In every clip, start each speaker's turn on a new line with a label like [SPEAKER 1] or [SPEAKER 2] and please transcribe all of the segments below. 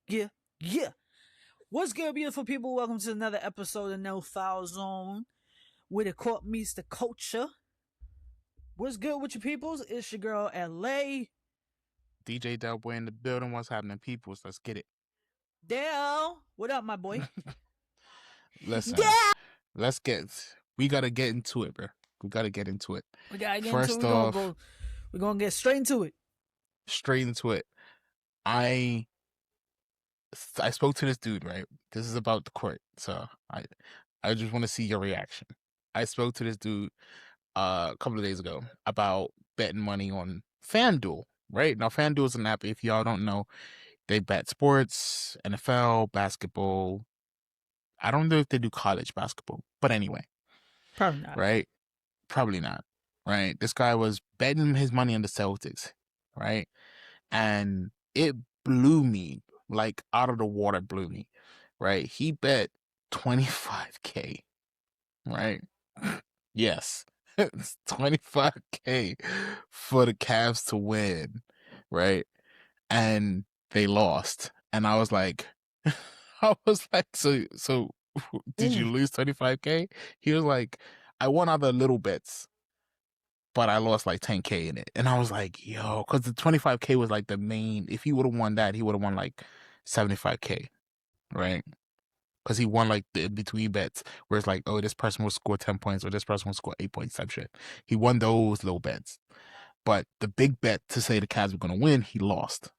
[SPEAKER 1] yeah, yeah. What's good, beautiful people? Welcome to another episode of No Foul Zone, where the court meets the culture. What's good with your peoples? It's your girl LA.
[SPEAKER 2] DJ Delboy in the building. What's happening, peoples? Let's get it.
[SPEAKER 1] Dale, what up, my boy?
[SPEAKER 2] Listen,
[SPEAKER 1] Dale!
[SPEAKER 2] we gotta get into it, bro. We gotta get into it.
[SPEAKER 1] We gotta get
[SPEAKER 2] First
[SPEAKER 1] into it.
[SPEAKER 2] off,
[SPEAKER 1] We're gonna get straight into it.
[SPEAKER 2] I spoke to this dude, right? This is about the court, so I just want to see your reaction. I spoke to this dude a couple of days ago about betting money on FanDuel, right? Now, FanDuel is an app, if y'all don't know, they bet sports, NFL, basketball. I don't know if they do college basketball, but anyway.
[SPEAKER 1] Probably not.
[SPEAKER 2] Right? Probably not. Right? This guy was betting his money on the Celtics, right? And it blew me, like out of the water blew me, right? He bet 25K, right? Yes. It's 25K for the Cavs to win, right? And they lost. And I was like, so did you lose 25K? He was like, I won other little bets, but I lost like 10K in it. And I was like, yo, because the 25K was like the main. If he would have won that, he would have won like 75K, right? Because he won like the between bets where it's like, oh, this person will score 10 points or this person will score 8 points type shit. He won those little bets. But the big bet to say the Cavs were going to win, he lost.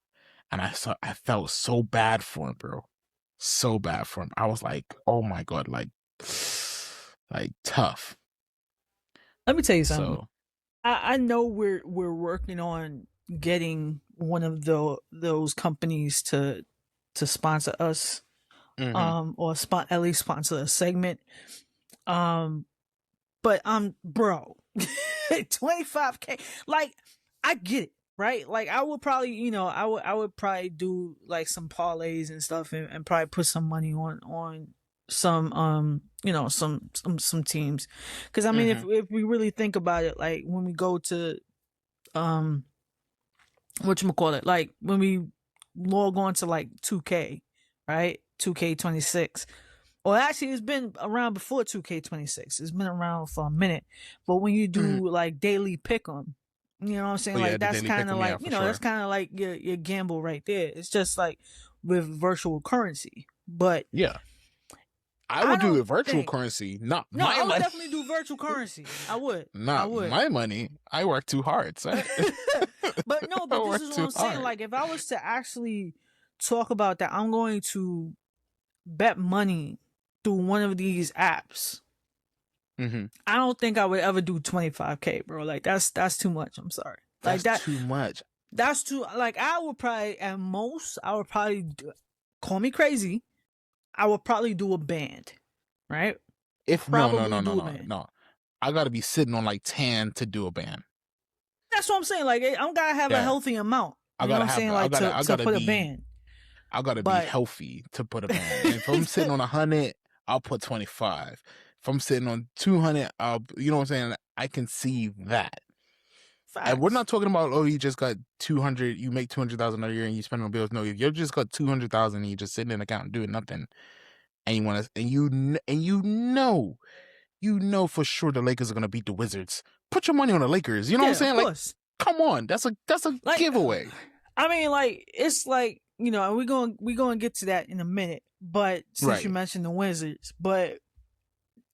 [SPEAKER 2] And I felt so bad for him, bro. So bad for him. I was like, oh my God, like tough.
[SPEAKER 1] Let me tell you something. So, I know we're working on getting one of those companies to sponsor us, or at least sponsor a segment. But bro, 25K, like I get it. Right, like I would probably, I would probably do like some parlays and stuff, and probably put some money on some, some teams, because I mean, if we really think about it, like when we go to, whatchamacallit, like when we log on to like 2K, right, 2K26. Well, actually, it's been around before 2K26. It's been around for a minute, but when you do like daily pick'em. You know what I'm saying? Like that's kind of like, that's kind of like your gamble right there. It's just like with virtual currency. But
[SPEAKER 2] yeah, I would do the virtual currency. I
[SPEAKER 1] would definitely do virtual currency. I would.
[SPEAKER 2] My money. I work too hard, son.
[SPEAKER 1] But this is what I'm saying. Like if I was to actually talk about that, I'm going to bet money through one of these apps. I don't think I would ever do 25K, bro. Like that's too much. I'm sorry. Like
[SPEAKER 2] that's too much.
[SPEAKER 1] That's too. Like I would probably call me crazy. I would probably do a band, right?
[SPEAKER 2] No. I gotta be sitting on like 10 to do a band.
[SPEAKER 1] That's what I'm saying. Like I'm gotta have a healthy amount. You know what I'm saying? Like to put a band.
[SPEAKER 2] I gotta be healthy to put a band. And if I'm sitting on 100, I'll put 25. If I'm sitting on 200, you know what I'm saying? I can see that. Facts. And we're not talking about, you just got 200, you make 200,000 a year and you spend on bills. No, if you just got 200,000 and you just sitting in an account and doing nothing, and you want to, and you know for sure the Lakers are gonna beat the Wizards. Put your money on the Lakers. You know what I'm saying? Like, come on, that's a like, giveaway.
[SPEAKER 1] I mean, like it's like, we're going to get to that in a minute. But since you mentioned the Wizards, but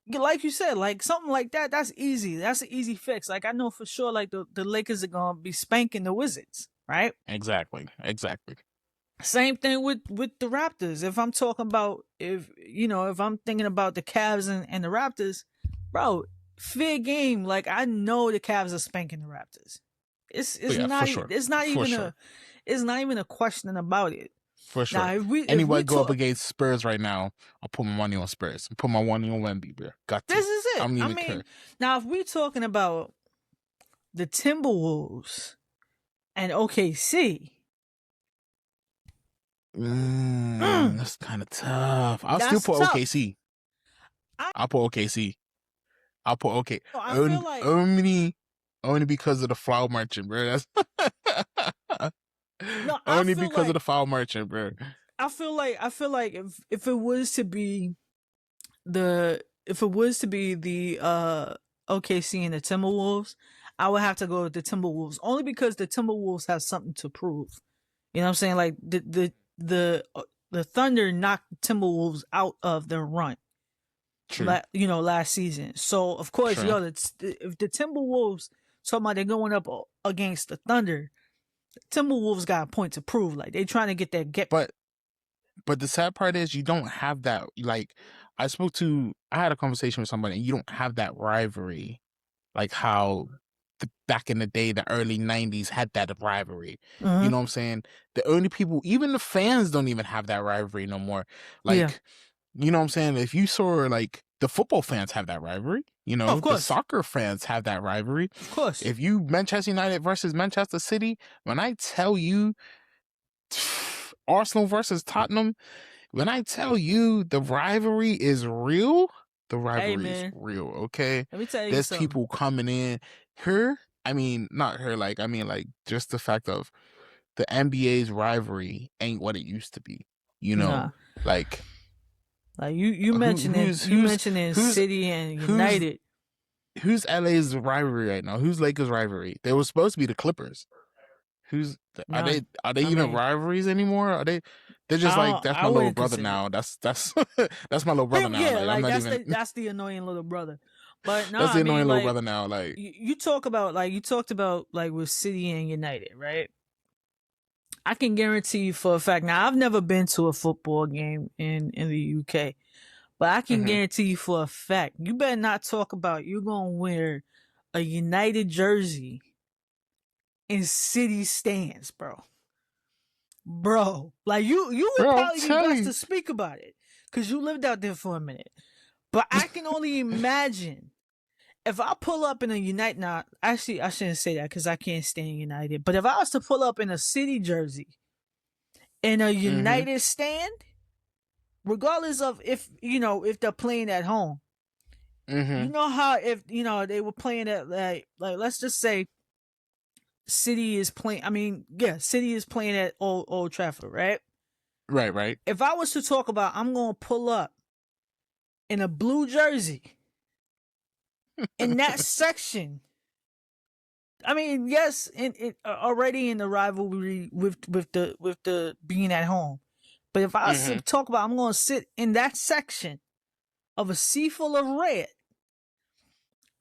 [SPEAKER 1] like you said, like something like that, that's easy. That's an easy fix. Like I know for sure, like the Lakers are gonna be spanking the Wizards, right?
[SPEAKER 2] Exactly.
[SPEAKER 1] Same thing with the Raptors. If I'm talking about, if I'm thinking about the Cavs and the Raptors, bro, fair game. Like I know the Cavs are spanking the Raptors. It's not even a question about it.
[SPEAKER 2] For sure. Now, if we go up against Spurs right now, I'll put my money on Spurs. I'll put my money on Wemby, bro.
[SPEAKER 1] This is it. I mean, now if we're talking about the Timberwolves and OKC,
[SPEAKER 2] that's kind of tough. I'll still put OKC. I'll put OKC. Only because of the foul merchant, bro. Only because of the foul merchant, bro.
[SPEAKER 1] I feel like if it was to be the if it was to be the OKC and the Timberwolves, I would have to go with the Timberwolves only because the Timberwolves have something to prove. You know what I'm saying? Like the Thunder knocked the Timberwolves out of their run.
[SPEAKER 2] True.
[SPEAKER 1] Last season. So of course,
[SPEAKER 2] True.
[SPEAKER 1] if the Timberwolves talking about they're going up against the Thunder, Timberwolves got a point to prove. Like they trying to get that get.
[SPEAKER 2] But the sad part is you don't have that. Like I had a conversation with somebody, and you don't have that rivalry, like how back in the day, the early 90s had that rivalry.
[SPEAKER 1] Mm-hmm.
[SPEAKER 2] You know what I'm saying? The only people, even the fans, don't even have that rivalry no more. Like, you know what I'm saying? If you saw, like, the football fans have that rivalry. You know, the soccer fans have that rivalry.
[SPEAKER 1] Of course.
[SPEAKER 2] If you Manchester United versus Manchester City, when I tell you Arsenal versus Tottenham, when I tell you the rivalry is real, the rivalry is real, okay?
[SPEAKER 1] Let me tell you
[SPEAKER 2] There's
[SPEAKER 1] something.
[SPEAKER 2] people coming in. Not her, like, I mean, like, just the fact of the NBA's rivalry ain't what it used to be, you know?
[SPEAKER 1] Nah.
[SPEAKER 2] Like
[SPEAKER 1] you mentioning City and United.
[SPEAKER 2] Who's LA's rivalry right now? Who's Lakers' rivalry? They were supposed to be the Clippers. Are they even rivalries anymore? Are they? They're just like, that's my little brother now. That's that's my little brother now.
[SPEAKER 1] Yeah,
[SPEAKER 2] like,
[SPEAKER 1] that's the annoying little brother. But no,
[SPEAKER 2] that's the annoying little brother now. Like
[SPEAKER 1] you talked about like with City and United, right? I can guarantee you for a fact. Now I've never been to a football game in the UK, but I can guarantee you for a fact you better not talk about you're gonna wear a United jersey in City stands, bro. Like you would probably be best to speak about it because you lived out there for a minute. But I can only imagine if I pull up in a United. Now, actually, I shouldn't say that because I can't stand United. But if I was to pull up in a City jersey in a United stand, regardless of if they're playing at home, you know how if they were playing at like let's just say City is playing. I mean, yeah, City is playing at Old Trafford, right?
[SPEAKER 2] Right.
[SPEAKER 1] If I was to talk about, I'm gonna pull up in a blue jersey in that section. I mean, yes, already in the rivalry with the being at home, but if I was to talk about, I'm gonna sit in that section of a sea full of red.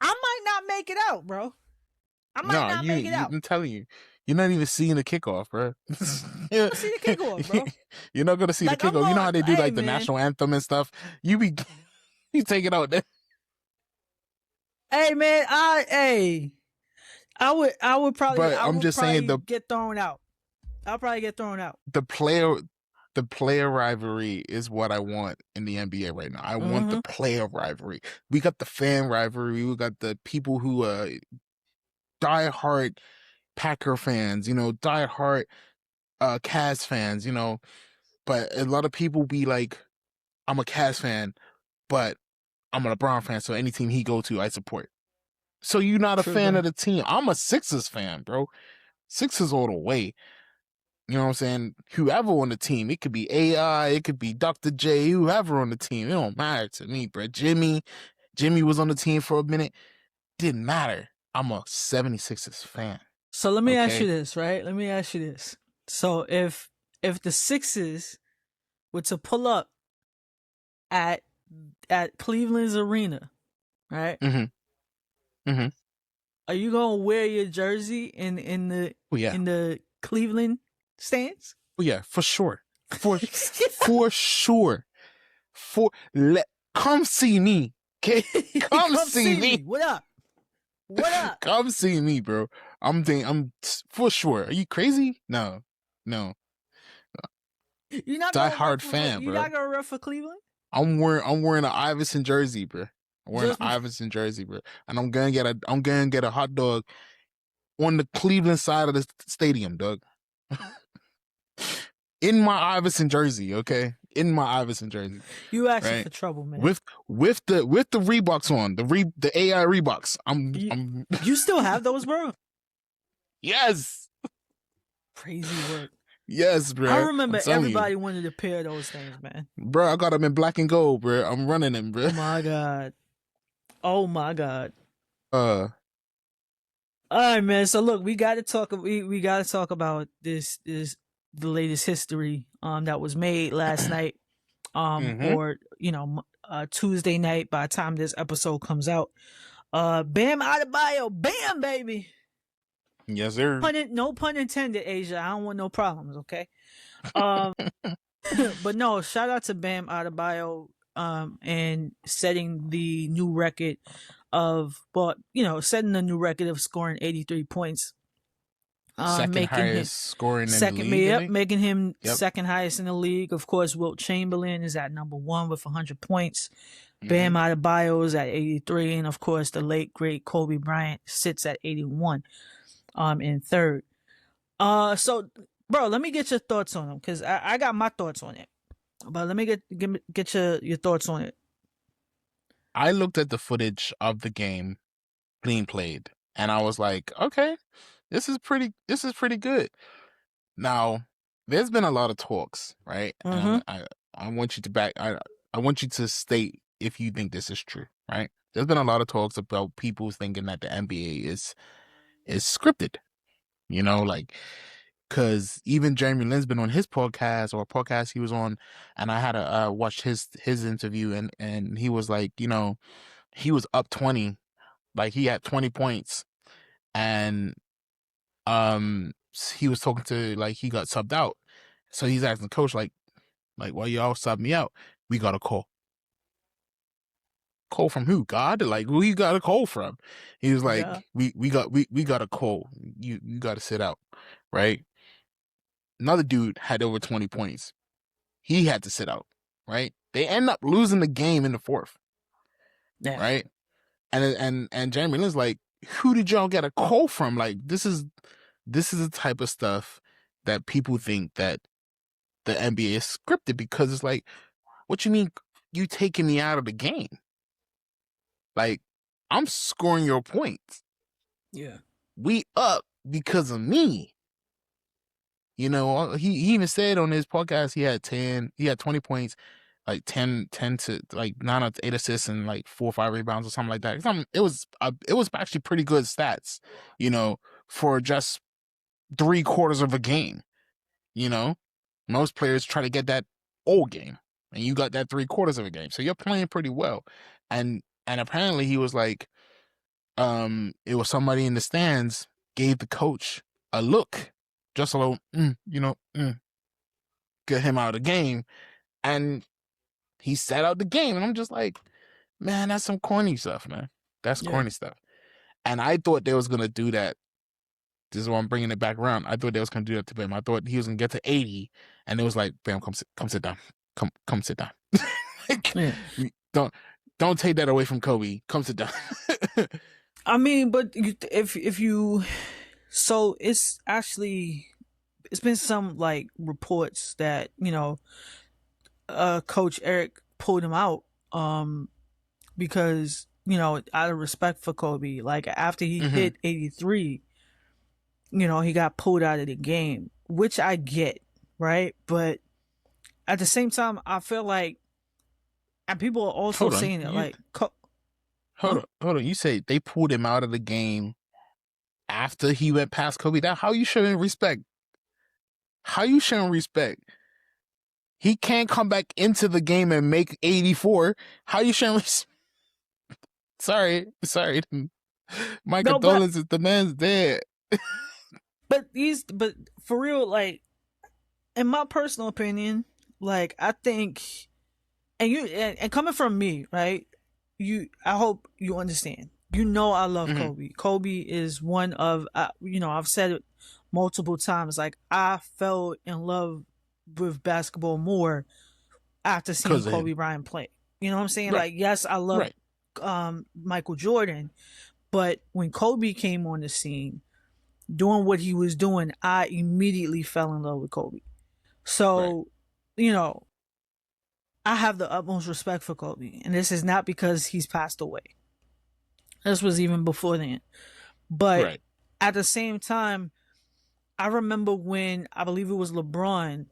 [SPEAKER 1] I might not make it out, bro. I might not make it out.
[SPEAKER 2] I'm telling you, you're not even seeing the kickoff, bro.
[SPEAKER 1] You're not see the kickoff, bro.
[SPEAKER 2] You're not gonna see the kickoff. You know how they do the national anthem and stuff. You take it out there.
[SPEAKER 1] Hey man, I would probably.
[SPEAKER 2] But I'm just saying
[SPEAKER 1] get thrown out. I'll probably get thrown out.
[SPEAKER 2] The player rivalry is what I want in the NBA right now. I want the player rivalry. We got the fan rivalry. We got the people who diehard Packer fans, diehard Cavs fans, but a lot of people be like, I'm a Cavs fan, but I'm a LeBron fan, so any team he go to, I support. So you're not a fan of the team. I'm a Sixers fan, bro. Sixers all the way. You know what I'm saying? Whoever on the team, it could be AI, it could be Dr. J, whoever on the team, it don't matter to me, bro. Jimmy was on the team for a minute. Didn't matter. I'm a 76ers fan.
[SPEAKER 1] So let me ask you this, right? Let me ask you this. So if the Sixers were to pull up at Cleveland's arena, right? Are you gonna wear your jersey in the Cleveland stands?
[SPEAKER 2] Oh yeah, for sure. For sure. Come see me. Okay? Come see me.
[SPEAKER 1] What up?
[SPEAKER 2] Come see me, bro. I'm for sure. Are you crazy? No.
[SPEAKER 1] You're not
[SPEAKER 2] Die hard fan, bro.
[SPEAKER 1] You're not gonna rep for Cleveland?
[SPEAKER 2] I'm wearing an Iverson jersey, bro. I'm wearing an Iverson jersey, bro. And I'm gonna get a hot dog on the Cleveland side of the stadium, dog. In my Iverson jersey, okay? In my Iverson jersey.
[SPEAKER 1] You asking for trouble, man.
[SPEAKER 2] With the Reeboks on, the AI Reeboks.
[SPEAKER 1] You still have those, bro?
[SPEAKER 2] Yes.
[SPEAKER 1] Crazy work.
[SPEAKER 2] Yes,
[SPEAKER 1] I
[SPEAKER 2] bro. I'm
[SPEAKER 1] remember
[SPEAKER 2] telling you,
[SPEAKER 1] everybody wanted a pair of those things, man.
[SPEAKER 2] bro. I got them in black and gold, bro. I'm running them, bro.
[SPEAKER 1] Oh my god. Oh my god.
[SPEAKER 2] Uh,
[SPEAKER 1] All right, man. So look, we got to talk about this the latest history that was made last night
[SPEAKER 2] mm-hmm.
[SPEAKER 1] or Tuesday night by the time this episode comes out. Bam Adebayo, bam baby.
[SPEAKER 2] Yes, sir.
[SPEAKER 1] No pun intended, Asia. I don't want no problems, okay? Um but no, shout out to Bam Adebayo and setting the new record setting the new record of scoring 83 points.
[SPEAKER 2] Second
[SPEAKER 1] Making him
[SPEAKER 2] highest scoring in the league, I think.
[SPEAKER 1] making him
[SPEAKER 2] Yep.
[SPEAKER 1] second highest in the league. Of course, Wilt Chamberlain is at number 1 with 100 points.
[SPEAKER 2] Mm-hmm.
[SPEAKER 1] Bam Adebayo is at 83, and of course, the late great Kobe Bryant sits at 81, in third. So, bro, let me get your thoughts on him because I got my thoughts on it. But let me get your thoughts on it.
[SPEAKER 2] I looked at the footage of the game being played, and I was like, okay, this is pretty good. Now, there's been a lot of talks, right?
[SPEAKER 1] Mm-hmm.
[SPEAKER 2] And I want you to I want you to state if you think this is true, right? There's been a lot of talks about people thinking that the NBA is scripted, like, because even Jeremy Lin's been on his podcast or a podcast he was on, and I had to watch his interview, and he was like, he was up 20, like he had 20 points, and he was talking to, like, he got subbed out, so he's asking the coach, like why y'all sub me out? We got a call from who? God? Like, who you got a call from? He was like,
[SPEAKER 1] Yeah.
[SPEAKER 2] we got a call. You got to sit out, right? Another dude had over 20 points. He had to sit out, right? They end up losing the game in the fourth,
[SPEAKER 1] Yeah.
[SPEAKER 2] right? And Jeremy Lin's like, who did y'all get a call from? Like, this is the type of stuff that people think that the NBA is scripted, because it's like, what you mean you taking me out of the game? Like, I'm scoring your points.
[SPEAKER 1] Yeah.
[SPEAKER 2] We up because of me. He even said on his podcast he had 20 points, like 10 to like 9 or 8 assists and like 4 or 5 rebounds or something like that. It was actually pretty good stats, for just 3/4 of a game. Most players try to get that whole game, and you got that 3/4 of a game, so you're playing pretty well. And apparently he was like, it was somebody in the stands gave the coach a look, just a little, get him out of the game, and he sat out the game. And I'm just like, man, that's some corny stuff, man. That's corny stuff. And I thought they was gonna do that. This is why I'm bringing it back around. I thought they was gonna do that to Bam. I thought he was gonna get to 80, and it was like, Bam, come sit down, come sit down. Like, don't take that away from Kobe. Come sit down.
[SPEAKER 1] I mean, but if you, so it's been some like reports that Coach Eric pulled him out because out of respect for Kobe, like after he hit 83, he got pulled out of the game, which I get, right? But at the same time, I feel like, and people are also saying that, like,
[SPEAKER 2] hold on. You say they pulled him out of the game after he went past Kobe? That how you showing respect? How you showing respect? He can't come back into the game and make 84. How you showing respect? Sorry. My condolences. The man's dead.
[SPEAKER 1] But for real, like, in my personal opinion, like, I think, and coming from me, right? I hope you understand. I love Kobe. Kobe is one of, I've said it multiple times. Like, I fell in love with basketball more after seeing Kobe Bryant play. You know what I'm saying?
[SPEAKER 2] Right.
[SPEAKER 1] Like, yes, I love Michael Jordan, but when Kobe came on the scene, doing what he was doing, I immediately fell in love with Kobe. So, I have the utmost respect for Kobe, and this is not because he's passed away. This was even before then. But at the same time, I remember when I believe it was LeBron.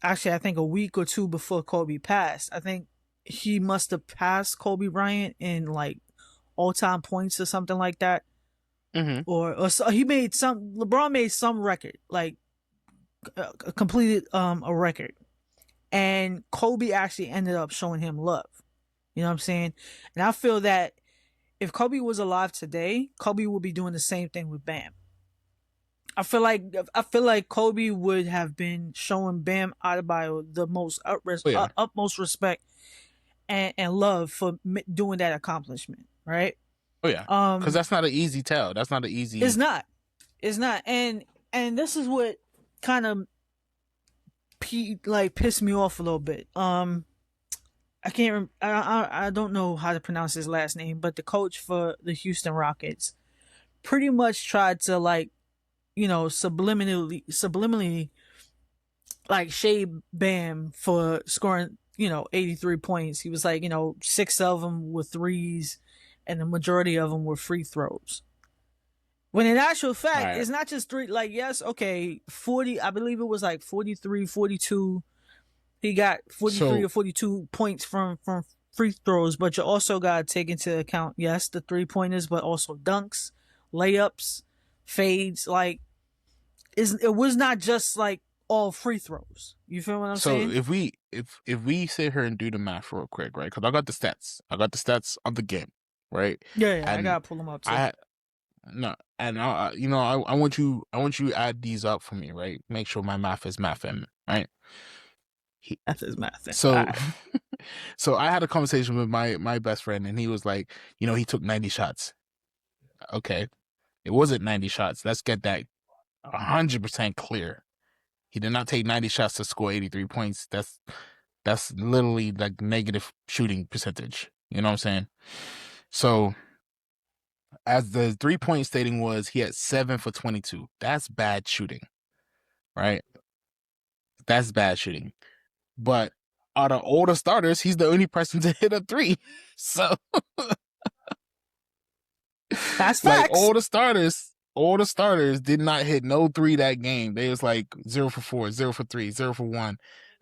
[SPEAKER 1] Actually, I think a week or two before Kobe passed. I think he must have passed Kobe Bryant in like all time points or something like that.
[SPEAKER 2] Mm-hmm.
[SPEAKER 1] Or so he made some. LeBron made some record, like completed a record, and Kobe actually ended up showing him love. You know what I'm saying? And I feel that if Kobe was alive today, Kobe would be doing the same thing with Bam. I feel like Kobe would have been showing Bam Adebayo the most
[SPEAKER 2] Oh yeah.
[SPEAKER 1] utmost respect and love for doing that accomplishment, right?
[SPEAKER 2] Oh yeah. Because
[SPEAKER 1] Um,
[SPEAKER 2] that's not an easy tell. That's not an
[SPEAKER 1] it's
[SPEAKER 2] easy.
[SPEAKER 1] not, it's not, and this is what kind of pissed me off a little bit. I can't. I don't know how to pronounce his last name, but the coach for the Houston Rockets pretty much tried to subliminally like shade Bam for scoring 83 points. He was like 6 of them were threes, and the majority of them were free throws. When in actual
[SPEAKER 2] All
[SPEAKER 1] fact,
[SPEAKER 2] right.
[SPEAKER 1] it's not just three. Like, yes, okay, 40. I believe it was like 43, 42. He got 43 or
[SPEAKER 2] So
[SPEAKER 1] 42 points from free throws, but you also got to take into account, yes, the 3-pointers, but also dunks, layups, fades. Like, it was not just like all free throws. You feel what I'm
[SPEAKER 2] so
[SPEAKER 1] saying?
[SPEAKER 2] if we sit here and do the math real quick, right? Because I got the stats. I got the stats of the game, right?
[SPEAKER 1] Yeah, yeah, I
[SPEAKER 2] And
[SPEAKER 1] gotta pull them up too.
[SPEAKER 2] I no, and I want you to add these up for me, right? Make sure my math is mathing, right? He,
[SPEAKER 1] Math is math. All
[SPEAKER 2] so
[SPEAKER 1] right.
[SPEAKER 2] so I had a conversation with my best friend, and he was like, he took 90 shots. Okay, it wasn't 90 shots. Let's get that 100% clear. He did not take 90 shots to score 83 points. That's literally like negative shooting percentage. You know what I'm saying? So as the 3-point stating was, he had 7 for 22. That's bad shooting, right? That's bad shooting. But out of all the starters, he's the only person to hit a three. So
[SPEAKER 1] That's
[SPEAKER 2] like
[SPEAKER 1] facts.
[SPEAKER 2] all the starters did not hit no three that game. They was like 0 for 4, 0 for 3, 0 for 1,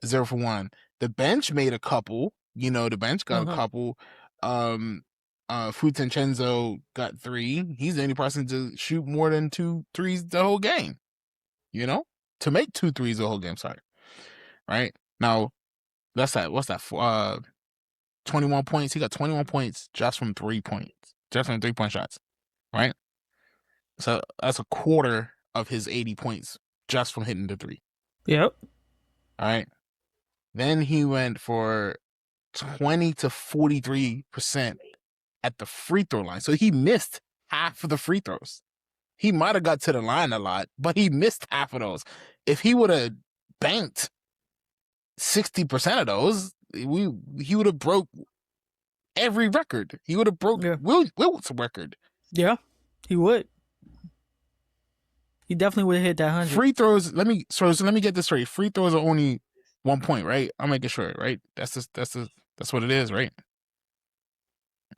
[SPEAKER 2] 0 for 1. The bench made a couple. The bench got a
[SPEAKER 1] Uh-huh.
[SPEAKER 2] couple. Futencenzo got 3. He's the only person to shoot more than 2 threes the whole game. To make 2 threes the whole game. Sorry, right now. That's that. What's that? 21 points. He got 21 points just from 3 points, just from 3-point shots, right? So that's a quarter of his 80 points just from hitting the three.
[SPEAKER 1] Yep.
[SPEAKER 2] All right. Then he went for 20 to 43% at the free throw line. So he missed half of the free throws. He might have got to the line a lot, but he missed half of those. If he would have banked 60% of those, he would have broke every record. He would have broke
[SPEAKER 1] Yeah.
[SPEAKER 2] Wilt's record.
[SPEAKER 1] Yeah. He would. He definitely would have hit that 100.
[SPEAKER 2] Free throws. Let me get this straight. Free throws are only 1 point, right? I'm making sure, right? That's what it is, right?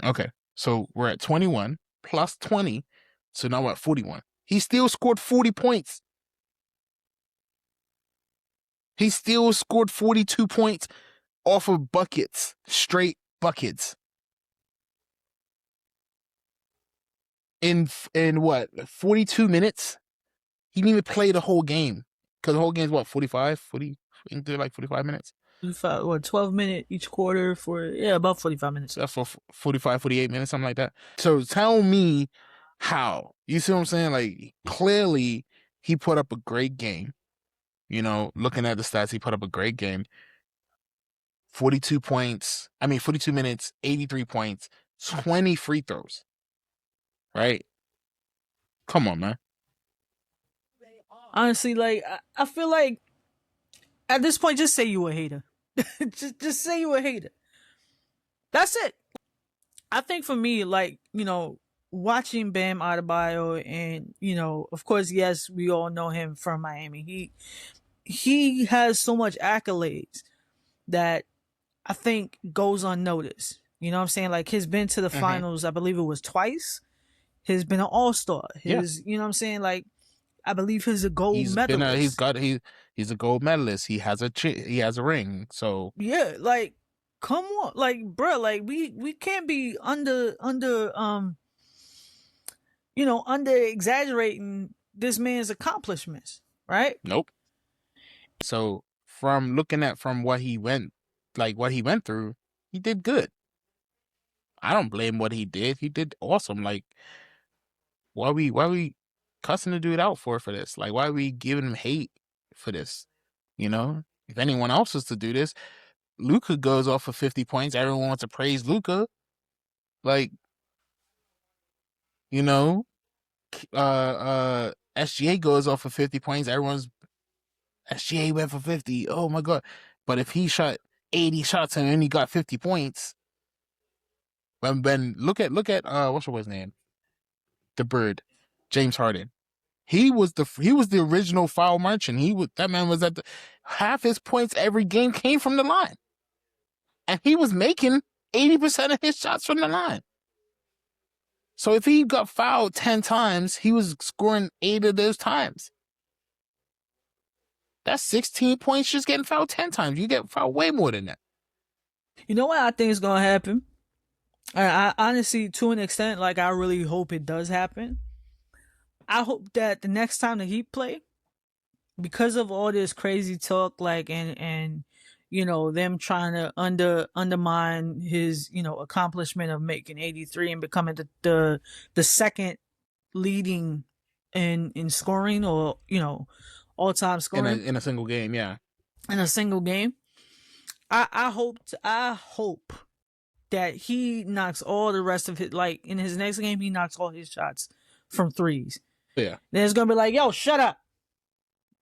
[SPEAKER 2] Okay. So we're at 21 plus 20. So now we're at 41. He still scored 40 points. He still scored 42 points off of buckets, straight buckets. In what, 42 minutes? He didn't even play the whole game. Because the whole game's what, 45? 40, into like 45 minutes?
[SPEAKER 1] 12-minute each quarter for, about 45 minutes.
[SPEAKER 2] So that's for 45, 48 minutes, something like that. So tell me how. You see what I'm saying? Like, clearly, he put up a great game. Looking at the stats, he put up a great game. 42 points. 42 minutes, 83 points, 20 free throws. Right? Come on, man.
[SPEAKER 1] Honestly, like, I feel like at this point, just say you a hater. just say you a hater. That's it. I think for me, like, watching Bam Adebayo and, of course, yes, we all know him from Miami. He has so much accolades that I think goes unnoticed. You know what I'm saying? Like, he's been to the
[SPEAKER 2] Mm-hmm.
[SPEAKER 1] finals, I believe it was twice. He's been an all-star.
[SPEAKER 2] Yeah.
[SPEAKER 1] You know what I'm saying? Like, I believe he's a gold medalist.
[SPEAKER 2] He's a gold medalist. He has a ring. So
[SPEAKER 1] Yeah, like come on, like bro, like we can't be under exaggerating this man's accomplishments, right?
[SPEAKER 2] nope. So from looking at from what he went through, he did good. I don't blame what he did. He did awesome. Like why we cussing the dude out for this? Like why are we giving him hate for this? You know? If anyone else was to do this, Luka goes off for 50 points. Everyone wants to praise Luka. Like, you know, SGA goes off for 50 points. Everyone's SGA went for 50. Oh my god. But if he shot 80 shots and only got 50 points, when look at what's his name? The bird, James Harden. He was the original foul merchant. That man was at the half his points every game came from the line. And he was making 80% of his shots from the line. So if he got fouled 10 times, he was scoring 8 of those times. That's 16 points just getting fouled 10 times. You get fouled way more than that.
[SPEAKER 1] You know what I think is gonna happen? I honestly, to an extent, like I really hope it does happen. I hope that the next time the Heat play, because of all this crazy talk, like and them trying to undermine his accomplishment of making 83 and becoming the second leading in scoring, or all time scoring
[SPEAKER 2] in a single game, yeah.
[SPEAKER 1] In a single game. I hope that he knocks all the rest of his, like in his next game, he knocks all his shots from threes.
[SPEAKER 2] Yeah.
[SPEAKER 1] Then it's gonna be like, yo, shut up.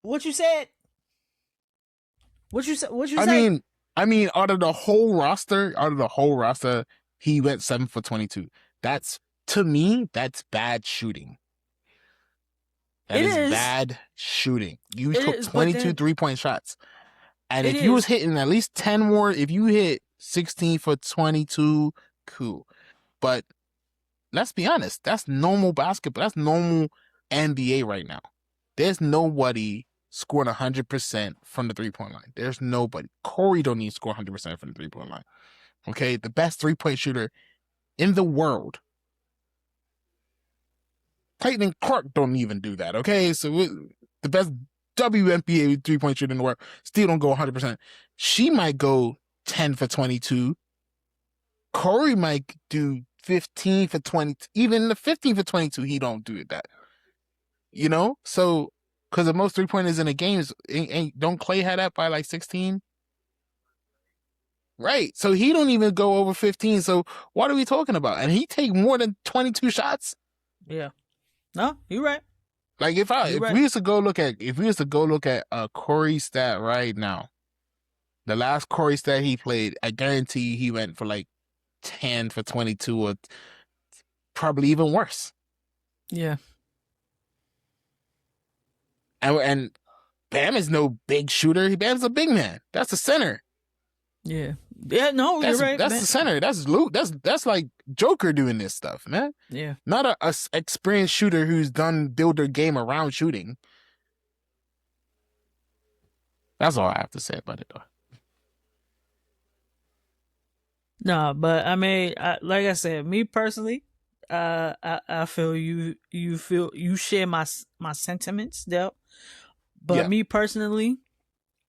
[SPEAKER 1] What you said? What you said? What you say?
[SPEAKER 2] I mean, out of the whole roster, he went 7 for 22. To me, that's bad shooting. That is bad shooting. You took 22 3-point shots. And if you was hitting at least 10 more, if you hit 16 for 22, cool. But let's be honest, that's normal basketball. That's normal NBA right now. There's nobody scoring 100% from the 3-point line. There's nobody. Corey don't need to score 100% from the 3-point line. Okay? The best 3-point shooter in the world. Clayton Clark don't even do that, okay? So the best WNBA 3-point shooter in the world still don't go 100%. She might go 10 for 22. Corey might do 15 for 20. Even the 15 for 22, he don't do that. You know? So, because the most 3-pointers in the games, don't Clay have that by like 16? Right. So he don't even go over 15. So what are we talking about? And he take more than 22 shots?
[SPEAKER 1] Yeah. No, you're right.
[SPEAKER 2] Like if we used to go look at Corey's stat right now, the last Corey stat he played, I guarantee he went for like 10 for 22 or probably even worse.
[SPEAKER 1] Yeah.
[SPEAKER 2] And Bam is no big shooter. Bam's a big man. That's a center.
[SPEAKER 1] Yeah. Yeah, no, you're right.
[SPEAKER 2] That's the center. That's Luke. That's like Joker doing this stuff, man.
[SPEAKER 1] Yeah.
[SPEAKER 2] Not a experienced shooter who's done build their game around shooting. That's all I have to say about it, though.
[SPEAKER 1] No, but I mean, like I said, me personally, I feel you share my sentiments there. But yeah. Me personally,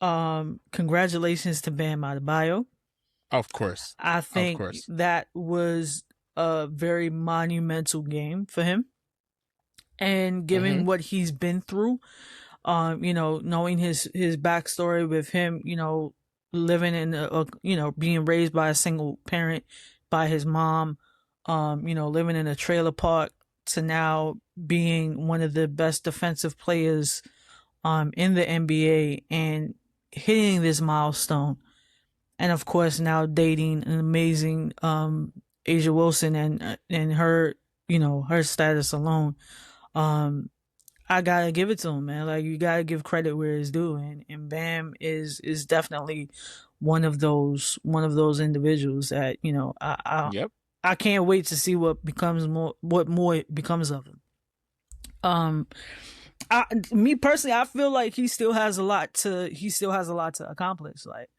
[SPEAKER 1] congratulations to Bam Adebayo.
[SPEAKER 2] Of course.
[SPEAKER 1] I think that was a very monumental game for him. And given what he's been through, knowing his backstory with him, living in being raised by a single parent by his mom, living in a trailer park, to now being one of the best defensive players in the NBA and hitting this milestone. And of course now dating an amazing A'ja Wilson and her, her status alone. I gotta give it to him, man. Like, you gotta give credit where it's due, and Bam is definitely one of those individuals that I can't wait to see what more becomes of him. Me personally, I feel like he still has a lot to accomplish. Like,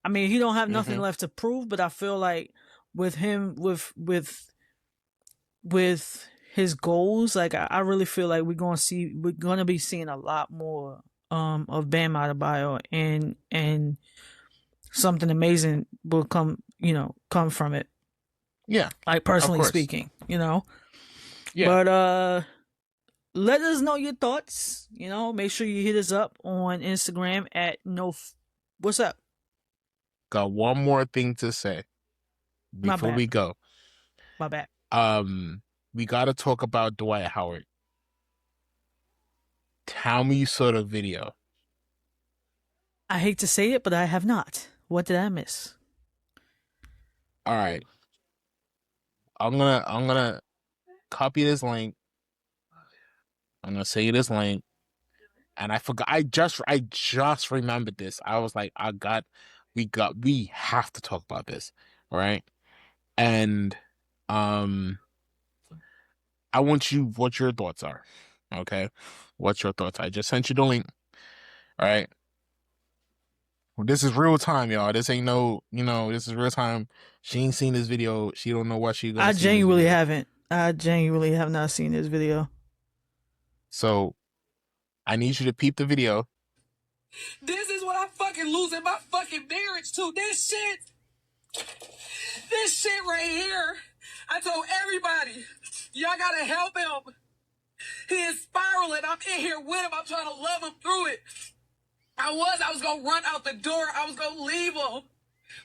[SPEAKER 1] I mean, he don't have nothing left to prove, but I feel like with him, with his goals, like I really feel like we're gonna be seeing a lot more of Bam Adebayo, and something amazing will come from it.
[SPEAKER 2] Yeah,
[SPEAKER 1] like
[SPEAKER 2] of
[SPEAKER 1] personally
[SPEAKER 2] course.
[SPEAKER 1] speaking,
[SPEAKER 2] Yeah.
[SPEAKER 1] But let us know your thoughts. Make sure you hit us up on Instagram at what's up?
[SPEAKER 2] Got one more thing to say
[SPEAKER 1] My
[SPEAKER 2] before
[SPEAKER 1] bad.
[SPEAKER 2] we go.
[SPEAKER 1] My bad.
[SPEAKER 2] We got to talk about Dwight Howard. Tell me you saw the video.
[SPEAKER 1] I hate to say it, but I have not. What did I miss?
[SPEAKER 2] All right. I'm gonna copy this link. I'm gonna send you this link. And I forgot. I just remembered this. I was like, we have to talk about this, right? And um, I want you what your thoughts are. Okay, what's your thoughts? I just sent you the link. All right. Well, this is real time, y'all. This ain't no, this is real time. She ain't seen this video. She don't know what she's gonna
[SPEAKER 1] I
[SPEAKER 2] see in this
[SPEAKER 1] genuinely
[SPEAKER 2] video.
[SPEAKER 1] haven't. I genuinely have not seen this video.
[SPEAKER 2] So I need you to peep the video.
[SPEAKER 3] This is what I'm fucking losing my fucking marriage to. This shit right here. I told everybody, y'all gotta help him. He is spiraling. I'm in here with him. I'm trying to love him through it. I was gonna run out the door. I was gonna leave him.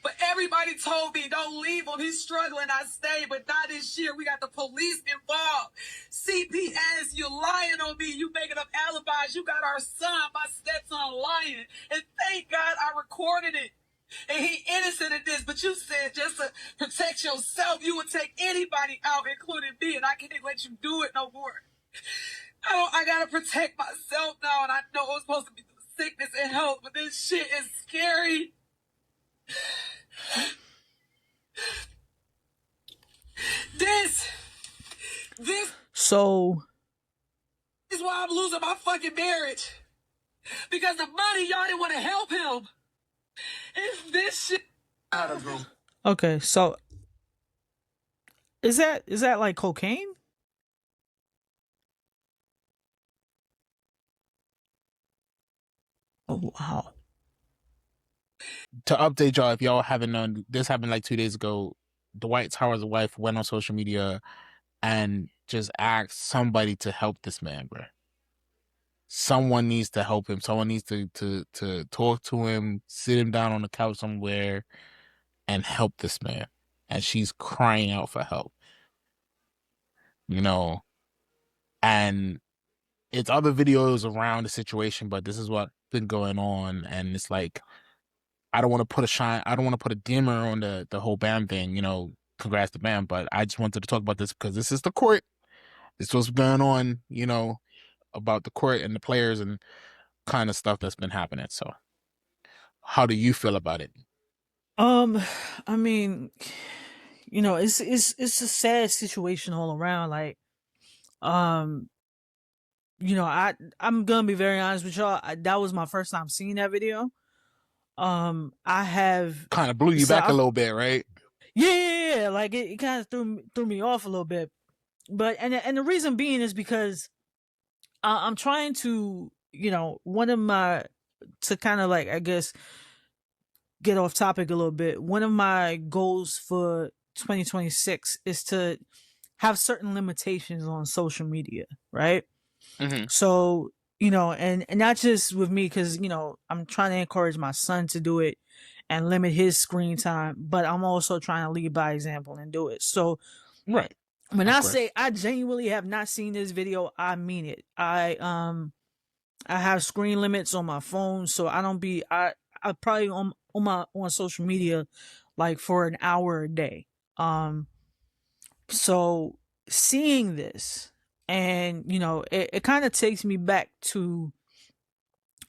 [SPEAKER 3] But everybody told me, don't leave him. He's struggling. I stayed, but not this year. We got the police involved. CPS, you lying on me. You making up alibis. You got our son, my stepson, lying. And thank God I recorded it. And he innocent in this, but you said just to protect yourself, you would take anybody out, including me, and I can't let you do it no more. I gotta protect myself now, and I know it's supposed to be sickness and health, but this shit is scary. This
[SPEAKER 1] So
[SPEAKER 3] is why I'm losing my fucking marriage. Because the money, y'all didn't want to help him. It's this shit. Out of room.
[SPEAKER 1] okay, so is that like cocaine? Oh wow.
[SPEAKER 2] To update y'all, if y'all haven't known, this happened like 2 days ago. Dwight Howard's wife went on social media and just asked somebody to help this man, bro. Someone needs to help him. Someone needs to talk to him, sit him down on the couch somewhere, and help this man. And she's crying out for help. And it's other videos around the situation, but this is what's been going on. And it's like, I don't want to put a dimmer on the whole Bam thing, congrats to Bam, but I just wanted to talk about this because this is the court. This is what's going on, about the court and the players and kind of stuff that's been happening. So how do you feel about it?
[SPEAKER 1] I mean, it's a sad situation all around. Like, um, I'm gonna be very honest with y'all. That was my first time seeing that video. I have
[SPEAKER 2] Kind of blew you
[SPEAKER 1] so
[SPEAKER 2] back a little bit, right?
[SPEAKER 1] yeah, like it kind of threw me off a little bit. But and the reason being is because I'm trying to, one of my to kind of like, I guess, get off topic a little bit. One of my goals for 2026 is to have certain limitations on social media, right?
[SPEAKER 2] Mm-hmm.
[SPEAKER 1] So, and not just with me, because, I'm trying to encourage my son to do it and limit his screen time, but I'm also trying to lead by example and do it. So,
[SPEAKER 2] Right.
[SPEAKER 1] when I say I genuinely have not seen this video, I mean it. I have screen limits on my phone, so I probably on social media like for an hour a day. So seeing this, and it kind of takes me back to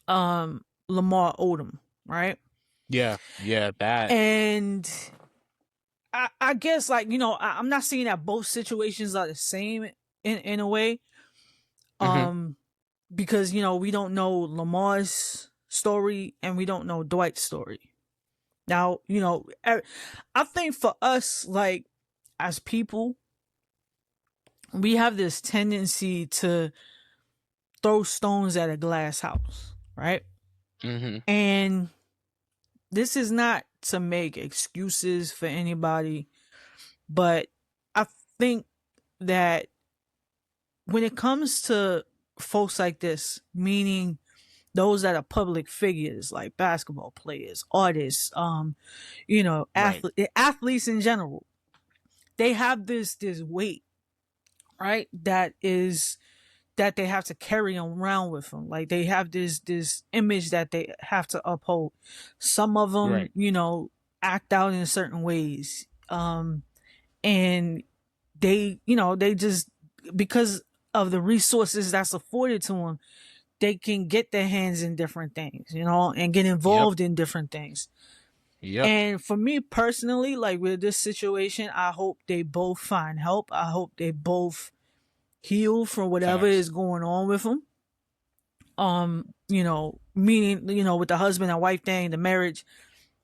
[SPEAKER 1] Lamar Odom, right?
[SPEAKER 2] Yeah, that.
[SPEAKER 1] And I guess, like, I'm not saying that both situations are the same in a way.
[SPEAKER 2] Mm-hmm.
[SPEAKER 1] because we don't know Lamar's story and we don't know Dwight's story. Now, I think for us, like, as people, we have this tendency to throw stones at a glass house, right?
[SPEAKER 2] Mm-hmm.
[SPEAKER 1] And this is not to make excuses for anybody, but I think that when it comes to folks like this, meaning those that are public figures like basketball players, artists,
[SPEAKER 2] Right.
[SPEAKER 1] athletes in general, they have this weight, right? That they have to carry around with them. Like, they have this image that they have to uphold. Some of them,
[SPEAKER 2] Right.
[SPEAKER 1] act out in certain ways, and they just, because of the resources that's afforded to them, they can get their hands in different things, and get involved in different things.
[SPEAKER 2] Yep.
[SPEAKER 1] And for me personally, like, with this situation, I hope they both find help. I hope they both heal from whatever is going on with them. Meaning, with the husband and wife thing, the marriage,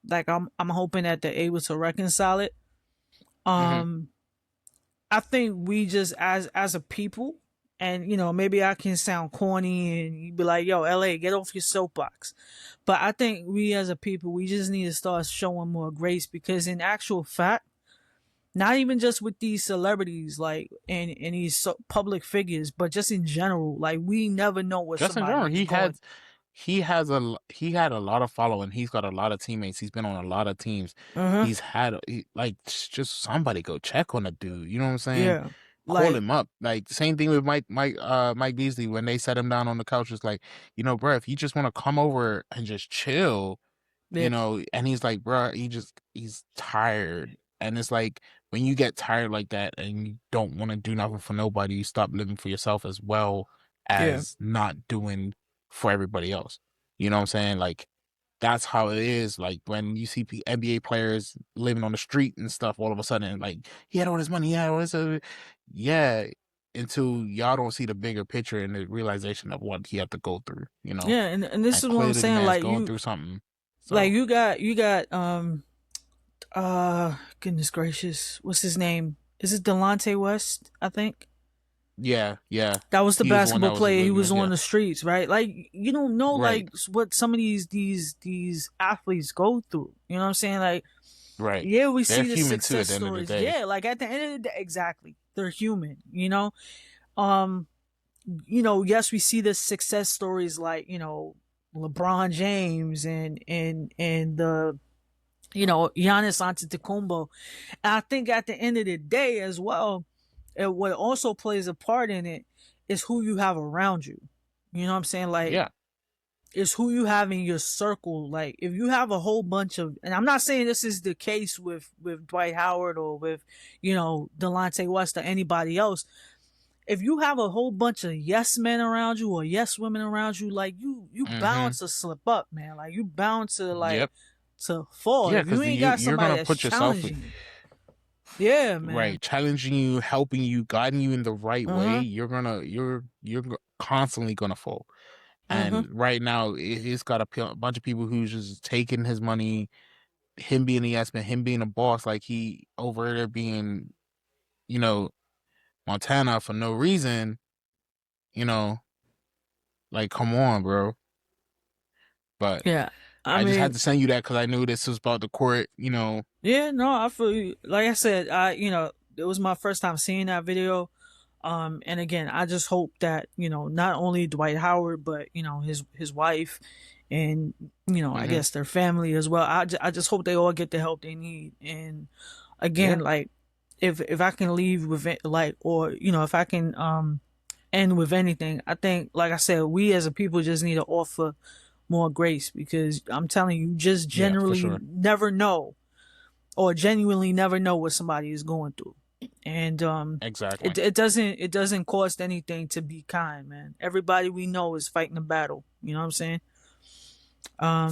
[SPEAKER 1] like, I'm hoping that they're able to reconcile it. I think we just, as a people, and maybe I can sound corny and you'd be like, yo, LA, get off your soapbox. But I think we as a people, we just need to start showing more grace, because in actual fact, not even just with these celebrities, like, and these public figures, but just in general, like, we never know what
[SPEAKER 2] Just in
[SPEAKER 1] somebody
[SPEAKER 2] general,
[SPEAKER 1] is going.
[SPEAKER 2] he had a lot of following. He's got a lot of teammates. He's been on a lot of teams.
[SPEAKER 1] Uh-huh.
[SPEAKER 2] Like, just somebody go check on the dude. You know what I'm saying?
[SPEAKER 1] Yeah.
[SPEAKER 2] Call
[SPEAKER 1] Like,
[SPEAKER 2] him up. Like, same thing with Mike Beasley, when they set him down on the couch. It's like, bro, if you just want to come over and just chill,
[SPEAKER 1] yeah,
[SPEAKER 2] and he's like, bro, he's tired. And it's like, when you get tired like that and you don't want to do nothing for nobody, you stop living for yourself as well
[SPEAKER 1] yeah,
[SPEAKER 2] as not doing for everybody else. You know what I'm saying? Like, that's how it is. Like, when you see NBA players living on the street and stuff, all of a sudden, like, he had all this money, yeah, until y'all don't see the bigger picture and the realization of what he had to go through,
[SPEAKER 1] yeah. And this
[SPEAKER 2] And
[SPEAKER 1] is what I'm
[SPEAKER 2] clearly the
[SPEAKER 1] saying.
[SPEAKER 2] man's
[SPEAKER 1] Like,
[SPEAKER 2] going through something.
[SPEAKER 1] like,
[SPEAKER 2] So,
[SPEAKER 1] you got goodness gracious, what's his name? Is it Delonte West? I think.
[SPEAKER 2] yeah.
[SPEAKER 1] That was the
[SPEAKER 2] He was the one
[SPEAKER 1] basketball
[SPEAKER 2] that was
[SPEAKER 1] player. He was
[SPEAKER 2] living,
[SPEAKER 1] on
[SPEAKER 2] yeah.
[SPEAKER 1] the streets, right? Like, you don't know,
[SPEAKER 2] Right.
[SPEAKER 1] like, what some of these athletes go through. You know what I'm saying? Like,
[SPEAKER 2] Right.
[SPEAKER 1] yeah, we
[SPEAKER 2] They're
[SPEAKER 1] see the
[SPEAKER 2] human too at
[SPEAKER 1] success
[SPEAKER 2] the end of the
[SPEAKER 1] stories.
[SPEAKER 2] day.
[SPEAKER 1] Yeah, like, at the end of the day, exactly, they're human. Yes, we see the success stories, like, LeBron James and the Giannis Antetokounmpo. And I think at the end of the day as well, what also plays a part in it is who you have around you. You know what I'm saying? Like,
[SPEAKER 2] Yeah.
[SPEAKER 1] it's who you have in your circle. Like, if you have a whole bunch of, and I'm not saying this is the case with Dwight Howard or with Delonte West or anybody else. If you have a whole bunch of yes men around you or yes women around you, like, you bound to slip up, man. Like, you bound to, like,
[SPEAKER 2] Yep.
[SPEAKER 1] to fall
[SPEAKER 2] Yeah,
[SPEAKER 1] if you
[SPEAKER 2] because
[SPEAKER 1] ain't got
[SPEAKER 2] you're
[SPEAKER 1] somebody
[SPEAKER 2] gonna
[SPEAKER 1] that's
[SPEAKER 2] put yourself
[SPEAKER 1] challenging you. Yeah, man.
[SPEAKER 2] right, challenging you, helping you, guiding you in the right way. You're constantly gonna fall. And right now, it's got a bunch of people who's just taking his money, him being a yes man, him being a boss, like he over there being, Montana for no reason. Like, come on, bro. But
[SPEAKER 1] Yeah.
[SPEAKER 2] I just had to send you that because I knew this was about the court.
[SPEAKER 1] Yeah, no, I feel you. Like I said, it was my first time seeing that video. And again, I just hope that, not only Dwight Howard, but, his wife and, I guess their family as well. I just hope they all get the help they need. And again, like, if I can leave with it, like, or, if I can, end with anything, I think, like I said, we as a people just need to offer more grace, because I'm telling you, just
[SPEAKER 2] Yeah, for
[SPEAKER 1] generally
[SPEAKER 2] sure.
[SPEAKER 1] never know, or genuinely never know what somebody is going through. And
[SPEAKER 2] Exactly.
[SPEAKER 1] it doesn't cost anything to be kind, man. Everybody we know is fighting a battle. You know what I'm saying?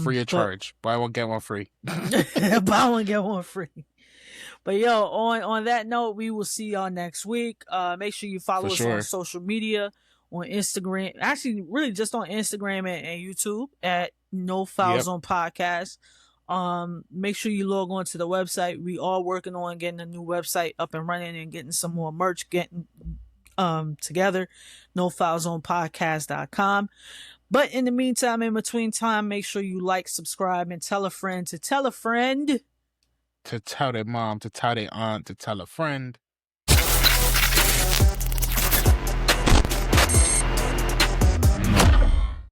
[SPEAKER 2] Free of charge. Buy one get one free.
[SPEAKER 1] Buy one get one free. But yo, on that note, we will see y'all next week. Make sure you follow us on social media. on Instagram. Actually, really just on Instagram and YouTube at No Foul Zone Podcast. Make sure you log on to the website. We are working on getting a new website up and running and getting some more merch getting together. NoFoulZonePodcast.com. But in the meantime, in between time, make sure you like, subscribe, and tell a friend to tell a friend.
[SPEAKER 2] To tell their mom, to tell their aunt, to tell a friend.